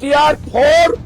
TR4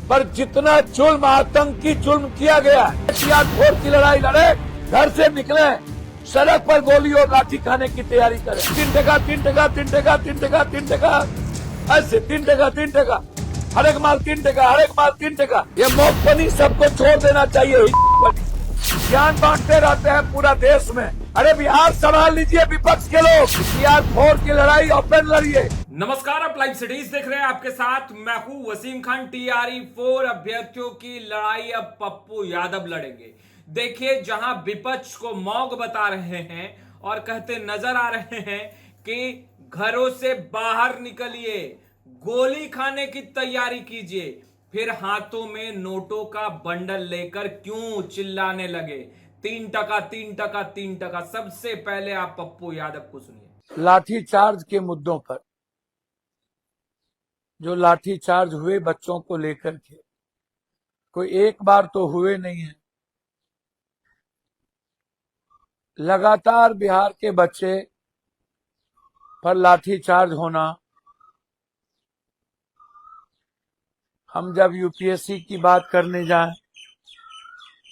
पर जितना जुल्म आतंकी जुल्म किया गया है, TR4 की लड़ाई लड़े, घर से निकले, सड़क पर गोली और लाठी खाने की तैयारी करें। 3 टका 3 टका 3 टका 3 टका 3 टका ऐसे 3 टका 3 टका हर एक माल 3 टका हर एक माल 3 टका। ये मोहब्बनी सबको छोड़ देना चाहिए। ज्ञान बांटते रहते हैं पूरा देश में। अरे बिहार संभाल लीजिए विपक्ष के लोग। TR4 की लड़ाई ओपन लड़िए। नमस्कार, आप लाइव सिटीज देख रहे हैं। आपके साथ मैं हूं वसीम खान। TRE4 अभ्यर्थियों की लड़ाई अब पप्पू यादव लड़ेंगे। देखिए, जहां विपक्ष को मौग बता रहे हैं और कहते नजर आ रहे हैं कि घरों से बाहर निकलिए, गोली खाने की तैयारी कीजिए, फिर हाथों में नोटों का बंडल लेकर क्यों चिल्लाने लगे 3 टका 3 टका 3 टका। सबसे पहले आप पप्पू यादव को सुनिए। लाठीचार्ज के मुद्दों पर जो लाठीचार्ज हुए बच्चों को लेकर के, कोई एक बार तो हुए नहीं है। लगातार बिहार के बच्चे पर लाठीचार्ज होना, हम जब यूपीएससी की बात करने जाएं,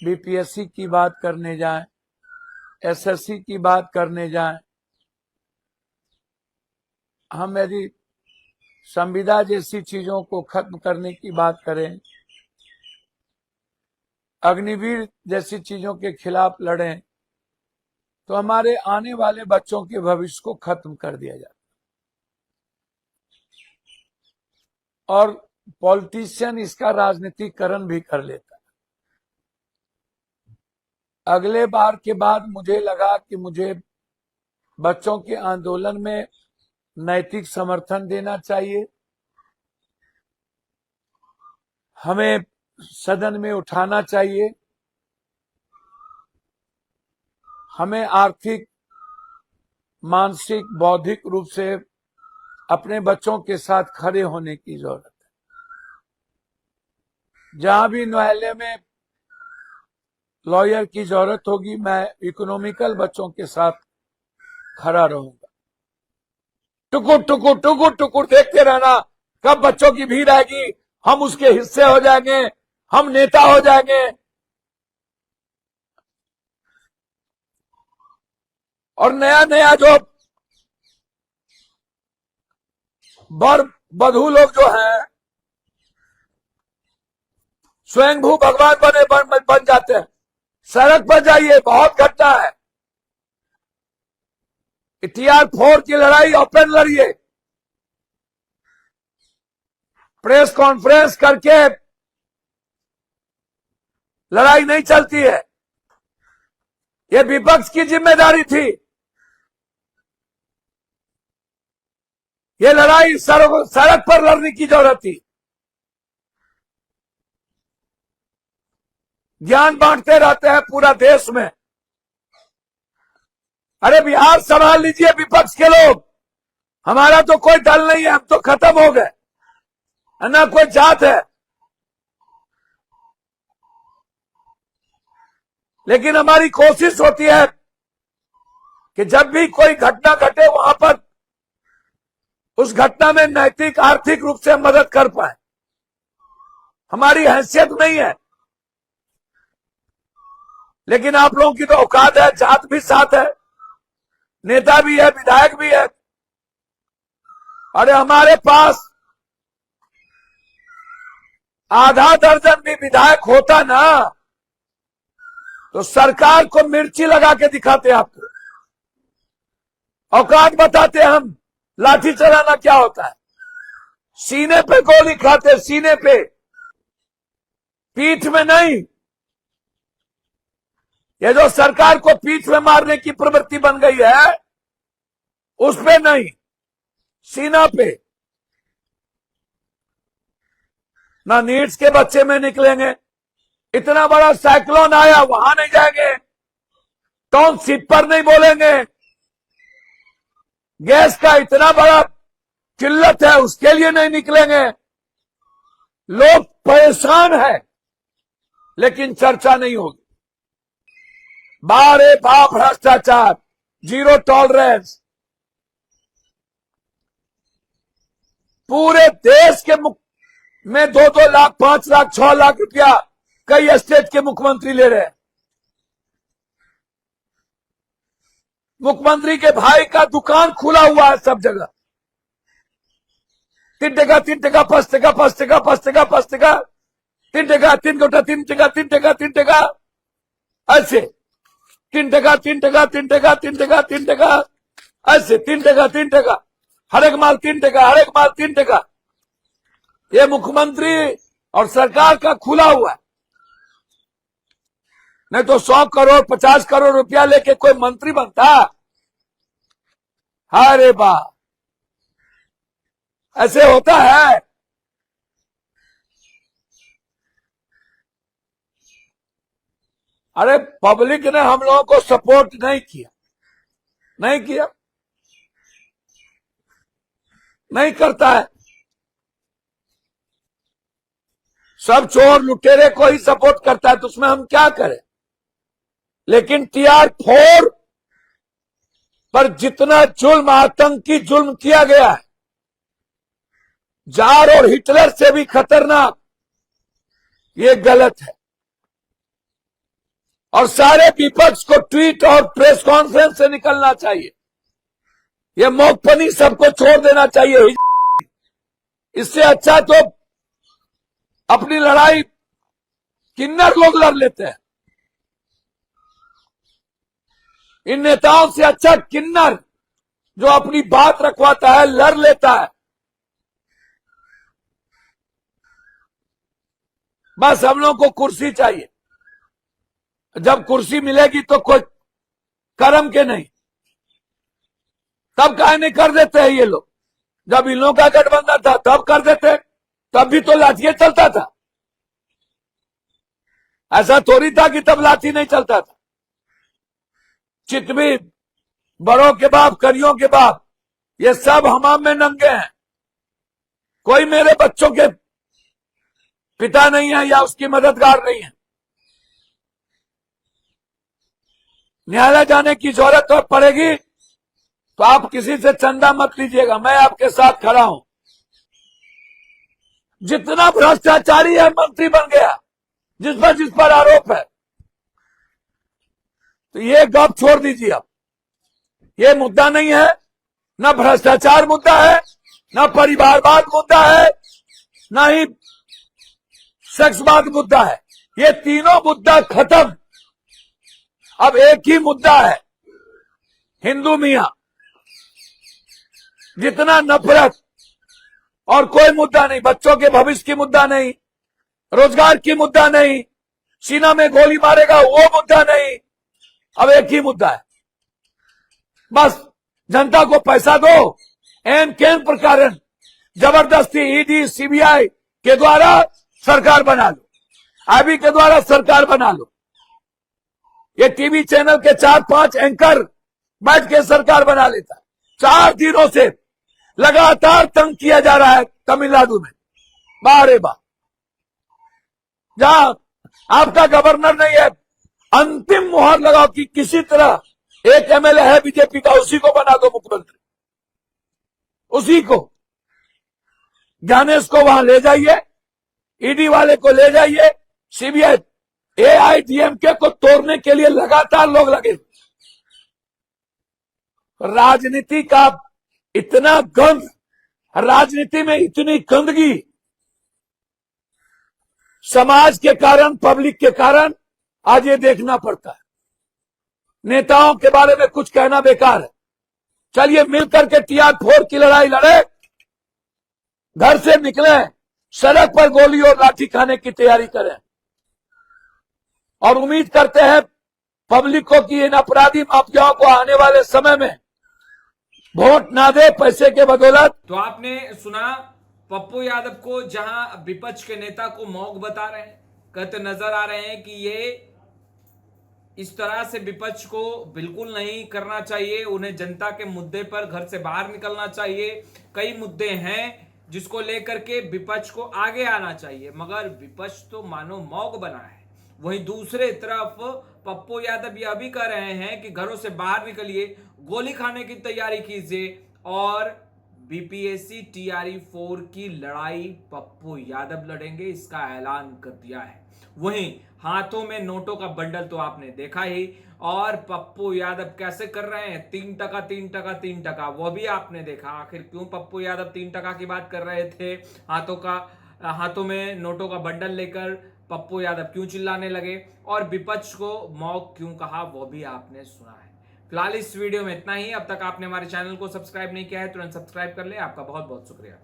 बीपीएससी की बात करने जाएं, एसएससी की बात करने जाएं, हम यदि संविदा जैसी चीजों को खत्म करने की बात करें, अग्निवीर जैसी चीजों के खिलाफ लड़ें, तो हमारे आने वाले बच्चों के भविष्य को खत्म कर दिया जाता। और पॉलिटिशियन इसका राजनीतिकरण भी कर लेता है। अगले बार के बाद मुझे लगा कि मुझे बच्चों के आंदोलन में नैतिक समर्थन देना चाहिए। हमें सदन में उठाना चाहिए। हमें आर्थिक, मानसिक, बौद्धिक रूप से अपने बच्चों के साथ खड़े होने की जरूरत है। जहां भी न्यायालय में लॉयर की जरूरत होगी, मैं इकोनॉमिकल बच्चों के साथ खड़ा रहूंगा। टुकुर टुकुर टुकुर टुकुर देखते रहना, कब बच्चों की भीड़ आएगी, हम उसके हिस्से हो जाएंगे, हम नेता हो जाएंगे। और नया नया जो वर वधू लोग जो हैं, स्वयंभू भगवान बन जाते हैं। सड़क पर जाइए, बहुत घटना है। TR4 की लड़ाई ओपन लड़िए। प्रेस कॉन्फ्रेंस करके लड़ाई नहीं चलती है। यह विपक्ष की जिम्मेदारी थी। यह लड़ाई सड़क पर लड़ने की जरूरत थी। ज्ञान बांटते रहते हैं पूरा देश में। अरे बिहार संभाल लीजिए विपक्ष के लोग। हमारा तो कोई दल नहीं है, हम तो खत्म हो गए, ना कोई जात है। लेकिन हमारी कोशिश होती है कि जब भी कोई घटना घटे, वहां पर उस घटना में नैतिक, आर्थिक रूप से मदद कर पाए। हमारी हैसियत नहीं है, लेकिन आप लोगों की तो औकात है। जात भी साथ है, नेता भी है, विधायक भी है। अरे हमारे पास आधा दर्जन भी विधायक होता ना, तो सरकार को मिर्ची लगा के दिखाते आपको, औकात बताते हम। लाठी चलाना क्या होता है? सीने पे गोली खाते, सीने पे, पीठ में नहीं। ये जो सरकार को पीठ में मारने की प्रवृत्ति बन गई है, उस पे नहीं, सीना पे। ना नीड्स के बच्चे में निकलेंगे। इतना बड़ा साइक्लोन आया, वहां नहीं जाएंगे। टाउनशिप पर नहीं बोलेंगे। गैस का इतना बड़ा किल्लत है, उसके लिए नहीं निकलेंगे। लोग परेशान है, लेकिन चर्चा नहीं होगी। बारे बाप भ्रष्टाचार, जीरो टॉलरेंस। पूरे देश के में 2-2 लाख, 5 लाख, 6 लाख रुपया कई स्टेट के मुख्यमंत्री ले रहे हैं। मुख्यमंत्री के भाई का दुकान खुला हुआ है सब जगह। 3 टका, 3 टका, 5 टका, 5 टका, 5 टका, 5 टका, 3 टका, 3 गोटा, 3 टका, 3 टका, 3 टका, ऐसे 3 टका, 3 टका, 3 टका, 3 टका, 3 टका, ऐसे 3 टका, 3 टका, हर एक माल 3 टका, हर एक माल 3 टका। ये मुख्यमंत्री और सरकार का खुला हुआ है। नहीं तो 100 करोड़ 50 करोड़ रुपया लेके कोई मंत्री बनता? अरे बा, ऐसे होता है? अरे पब्लिक ने हम लोगों को सपोर्ट नहीं किया, नहीं किया, नहीं करता है। सब चोर लुटेरे को ही सपोर्ट करता है, तो उसमें हम क्या करें। लेकिन TR4 पर जितना जुल्म, आतंकी जुल्म किया गया है, जार और हिटलर से भी खतरनाक, ये गलत है। और सारे विपक्ष को ट्वीट और प्रेस कॉन्फ्रेंस से निकलना चाहिए। ये मौकपनी सबको छोड़ देना चाहिए। इससे अच्छा तो अपनी लड़ाई किन्नर लोग लड़ लेते हैं। इन नेताओं से अच्छा किन्नर जो अपनी बात रखवाता है, लड़ लेता है। बस हम लोग को कुर्सी चाहिए। जब कुर्सी मिलेगी तो कोई कर्म के नहीं, तब काहे नहीं कर देते हैं ये लोग। जब इन लोगों का गठबंधन था तब कर देते, तब भी तो लाठियां चलता था। ऐसा थोड़ी था कि तब लाठी नहीं चलता था। चितवी, बड़ों के बाप, करियों के बाप, ये सब हमाम में नंगे हैं। कोई मेरे बच्चों के पिता नहीं है या उसकी मददगार नहीं है। न्यायालय जाने की जरूरत तो पड़ेगी तो आप किसी से चंदा मत लीजिएगा, मैं आपके साथ खड़ा हूं। जितना भ्रष्टाचारी है मंत्री बन गया, जिस पर आरोप है, तो ये गप छोड़ दीजिए। अब ये मुद्दा नहीं है, न भ्रष्टाचार मुद्दा है, न परिवारवाद मुद्दा है, न ही सेक्सवाद मुद्दा है। ये तीनों मुद्दा खत्म। अब एक ही मुद्दा है, हिंदू मियां। जितना नफरत, और कोई मुद्दा नहीं, बच्चों के भविष्य की मुद्दा नहीं, रोजगार की मुद्दा नहीं, सीना में गोली मारेगा वो मुद्दा नहीं। अब एक ही मुद्दा है, बस जनता को पैसा दो, एन केन प्रकार जबरदस्ती ईडी सीबीआई के द्वारा सरकार बना लो, आईबी के द्वारा सरकार बना लो। ये टीवी चैनल के 4-5 एंकर बैठ के सरकार बना लेता है। 4 दिनों से लगातार तंग किया जा रहा है तमिलनाडु में। बारे बा, जहां आपका गवर्नर नहीं है, अंतिम मुहर लगाओ कि किसी तरह एक एमएलए है बीजेपी का, उसी को बना दो मुख्यमंत्री। उसी को, ज्ञानेश को वहां ले जाइए, ईडी वाले को ले जाइए, सीबीआई, एआईडीएमके को तोड़ने के लिए लगातार लोग लगे। राजनीति का इतना गंद, राजनीति में इतनी गंदगी, समाज के कारण, पब्लिक के कारण आज ये देखना पड़ता है। नेताओं के बारे में कुछ कहना बेकार है। चलिए मिलकर के TR4 की लड़ाई लड़े, घर से निकले, सड़क पर गोली और लाठी खाने की तैयारी करें, और उम्मीद करते हैं पब्लिक को कि इन अपराधी माफियाओं को आने वाले समय में वोट ना दे पैसे के बदौलत। तो आपने सुना पप्पू यादव को, जहां विपक्ष के नेता को मौग बता रहे हैं, कहते नजर आ रहे हैं कि ये इस तरह से विपक्ष को बिल्कुल नहीं करना चाहिए। उन्हें जनता के मुद्दे पर घर से बाहर निकलना चाहिए। कई मुद्दे हैं जिसको लेकर के विपक्ष को आगे आना चाहिए, मगर विपक्ष तो मानो मौग बना है। वहीं दूसरे तरफ पप्पू यादव यह भी कह रहे हैं कि घरों से बाहर निकलिए, गोली खाने की तैयारी कीजिए और बीपीएससी टीआरई 4 की लड़ाई पप्पू यादव लड़ेंगे, इसका ऐलान कर दिया है। वहीं हाथों में नोटों का बंडल तो आपने देखा ही, और पप्पू यादव कैसे कर रहे हैं 3% 3% 3%, वो भी आपने देखा। आखिर क्यों पप्पू यादव 3% की बात कर रहे थे, हाथों में नोटों का बंडल लेकर पप्पू यादव क्यों चिल्लाने लगे, और विपक्ष को मौक क्यों कहा, वो भी आपने सुना है। फिलहाल इस वीडियो में इतना ही। अब तक आपने हमारे चैनल को सब्सक्राइब नहीं किया है, तुरंत सब्सक्राइब कर ले। आपका बहुत बहुत शुक्रिया।